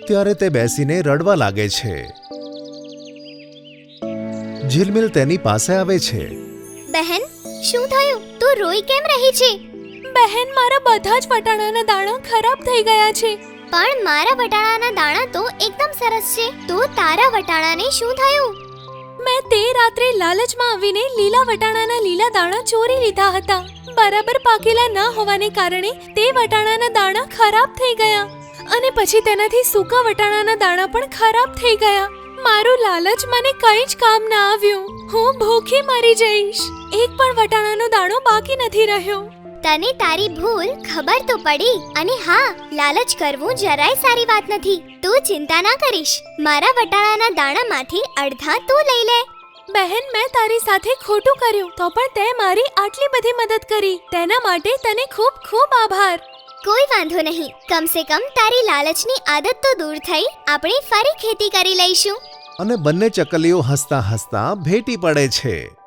ત્યારે તે બેસીને રડવા લાગે છે. ઝિલમિલ તેની પાસે આવે છે. બહેન, શું થયું? તું રોઈ કેમ રહી છે? બહેન, મારા બધા જ વટાણાના દાણા ખરાબ થઈ ગયા છે. પણ મારા વટાણાના દાણા તો એકદમ સરસ છે. તો તારા વટાણાને શું થયું? મેં તે રાત્રે લાલચમાં આવીને લીલા વટાણાના લીલા દાણા ચોરી લીધા હતા. બરાબર પાકેલા ન હોવાને કારણે તે વટાણાના દાણા ખરાબ થઈ ગયા અને પછી તેનાથી સૂકા વટાણાના દાણા પણ ખરાબ થઈ ગયા. મારું લાલચ મને કંઈ જ કામ ના આવ્યું. હું ભૂખી મરી જઈશ. એક પણ વટાણાનો દાણો બાકી નથી રહ્યો. તને તારી ભૂલ ખબર તો પડી. અને હા, લાલચ કરવું જરાય સારી વાત નથી. તું ચિંતા ના કરીશ. મારા વટાણાના દાણામાંથી અડધા તું લઈ લે. બહેન, મેં તારી સાથે ખોટું કર્યું તો પણ તે મારી આટલી બધી મદદ કરી. તેના માટે તને ખૂબ ખૂબ આભાર. કોઈ વાંધો નહીં. કમસે કમ તારી લાલચની આદત તો દૂર થઈ. આપણે ફરી ખેતી કરી લઈશું. અને બંને ચકલીઓ હસતા હસતા ભેટી પડે છે.